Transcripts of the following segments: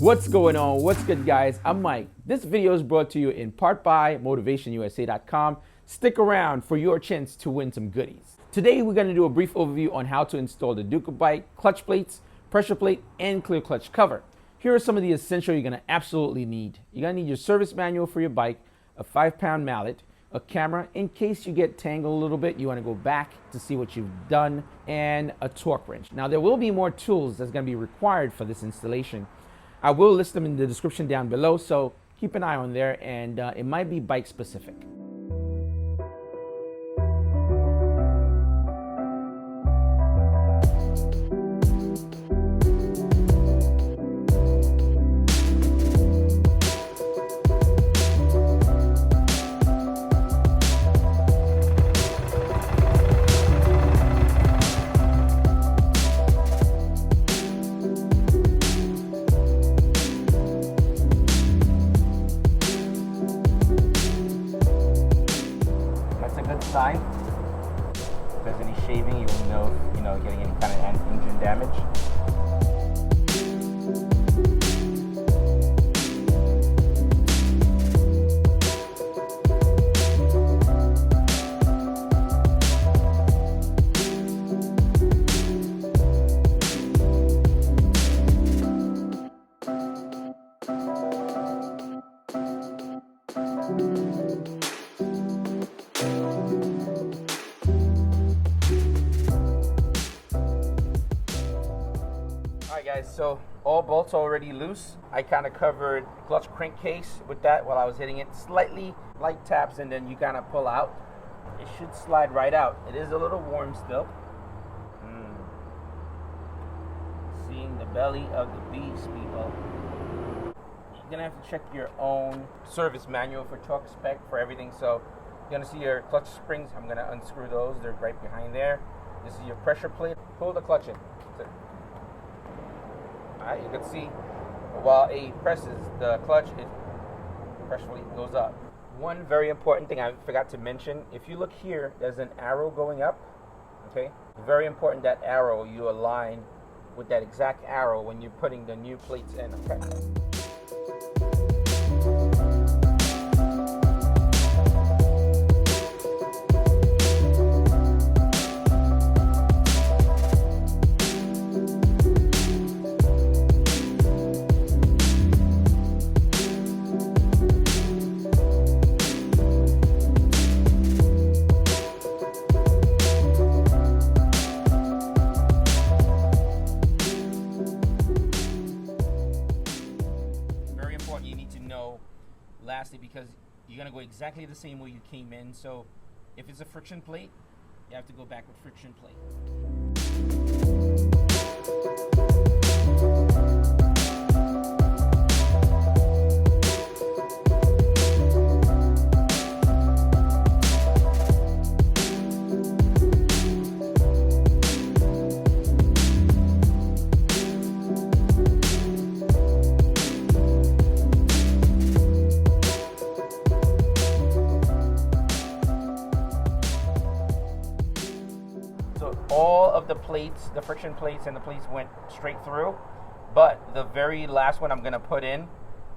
What's going on? What's good, guys? I'm Mike. This video is brought to you in part by MotivationUSA.com. Stick around for your chance to win some goodies. Today, we're going to do a brief overview on how to install the Ducabike clutch plates, pressure plate, and clear clutch cover. Here are some of the essentials you're going to absolutely need. You're going to need your service manual for your bike, a 5-pound mallet, a camera in case you get tangled a little bit, you want to go back to see what you've done, and a torque wrench. Now, there will be more tools that's going to be required for this installation. I will list them in the description down below, so keep an eye on there, and it might be bike specific. Sign. If there's any shaving, you will know if you're getting any kind of engine damage. Guys, so all bolts are already loose. I kind of covered clutch crankcase with that while I was hitting it. Slightly light taps and then you kind of pull out. It should slide right out. It is a little warm still. Seeing the belly of the beast, people. You're gonna have to check your own service manual for torque spec for everything. So you're gonna see your clutch springs. I'm gonna unscrew those. They're right behind there. This is your pressure plate. Pull the clutch in. Alright, you can see while it presses the clutch, the pressure plate goes up. One very important thing I forgot to mention, if you look here, there's an arrow going up. Okay, very important that arrow you align with that exact arrow when you're putting the new plates in. Okay. You need to know lastly, because you're going to go exactly the same way you came in. So if it's a friction plate, you have to go back with friction plate. All of the plates, the friction plates and the plates went straight through, but the very last one I'm going to put in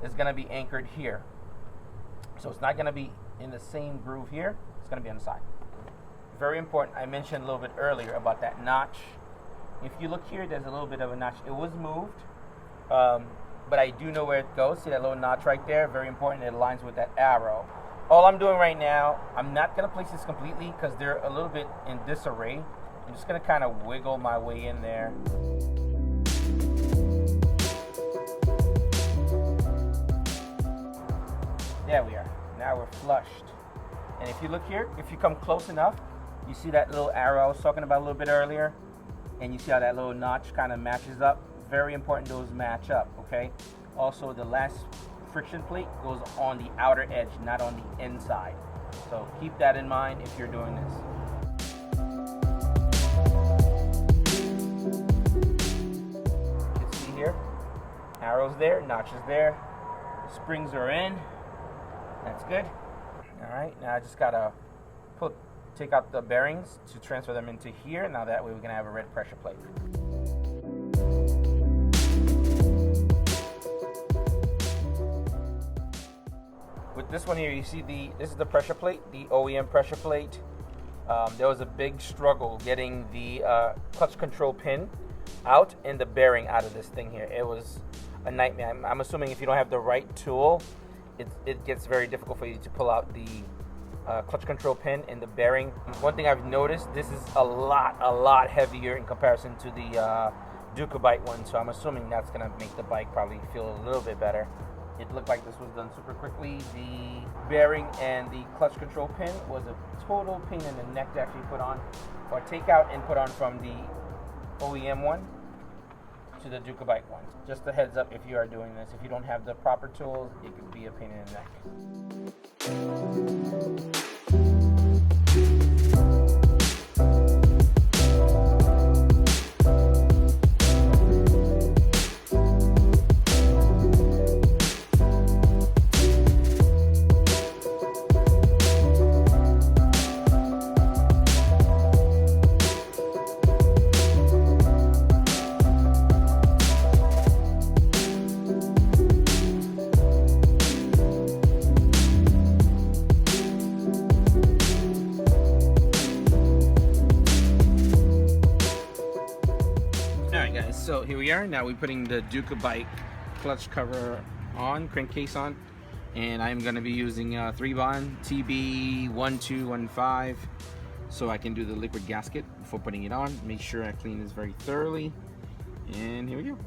is going to be anchored here. So it's not going to be in the same groove here, it's going to be on the side. Very important, I mentioned a little bit earlier about that notch. If you look here, there's a little bit of a notch. It was moved, but I do know where it goes. See that little notch right there? Very important, it aligns with that arrow. All I'm doing right now, I'm not going to place this completely because they're a little bit in disarray. I'm just going to kind of wiggle my way in there. There we are. Now we're flushed. And if you look here, if you come close enough, you see that little arrow I was talking about a little bit earlier, and you see how that little notch kind of matches up. Very important those match up, okay? Also, the last friction plate goes on the outer edge, not on the inside. So keep that in mind if you're doing this. Here, arrows there, notches there, springs are in. That's good. All right, now I just gotta take out the bearings to transfer them into here. Now that way we can have a red pressure plate. this one here, you see this is the pressure plate, the OEM pressure plate. There was a big struggle getting the clutch control pin out and the bearing out of this thing here. It was a nightmare. I'm assuming if you don't have the right tool, it gets very difficult for you to pull out the clutch control pin and the bearing. One thing I've noticed, this is a lot heavier in comparison to the Ducabike one, so I'm assuming that's gonna make the bike probably feel a little bit better. It looked like this was done super quickly. The bearing and the clutch control pin was a total pain in the neck to actually put on or take out and put on from the OEM one to the Ducabike one. Just a heads up if you are doing this. If you don't have the proper tools, it could be a pain in the neck. So here we are. Now we're putting the Ducabike clutch cover on, crankcase on, and I'm going to be using ThreeBond TB1215 so I can do the liquid gasket before putting it on. Make sure I clean this very thoroughly, and here we go.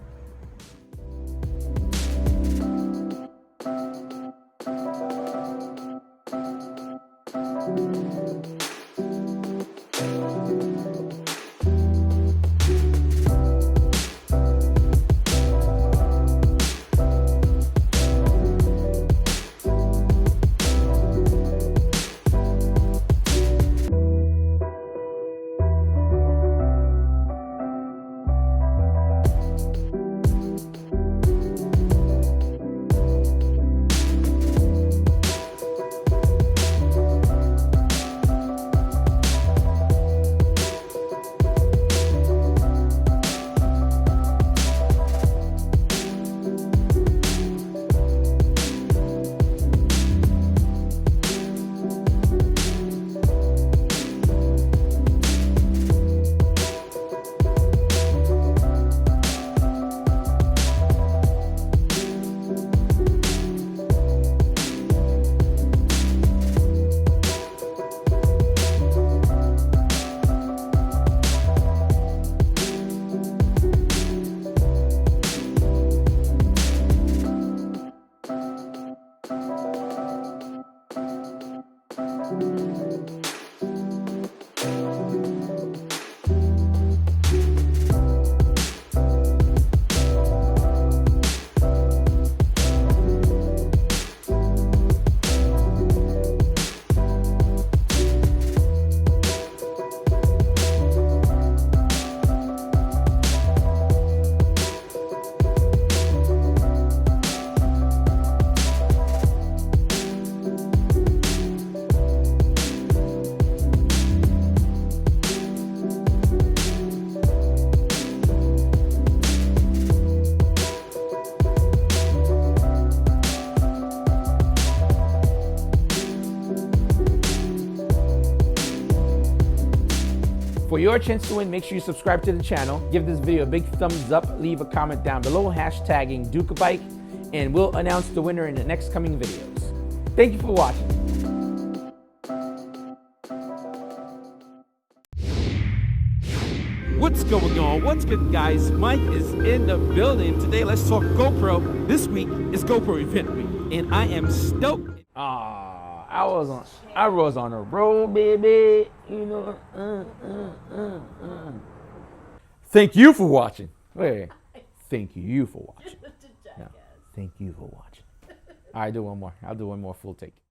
For your chance to win, make sure you subscribe to the channel, give this video a big thumbs up, leave a comment down below, hashtagging Ducabike, and we'll announce the winner in the next coming videos. Thank you for watching. What's going on? What's good, guys? Mike is in the building. Today, let's talk GoPro. This week is GoPro event week, and I am stoked. I was on a road, baby. You know. Thank you for watching. Wait. Thank you for watching. No, thank you for watching. All right, do one more. I'll do one more full take.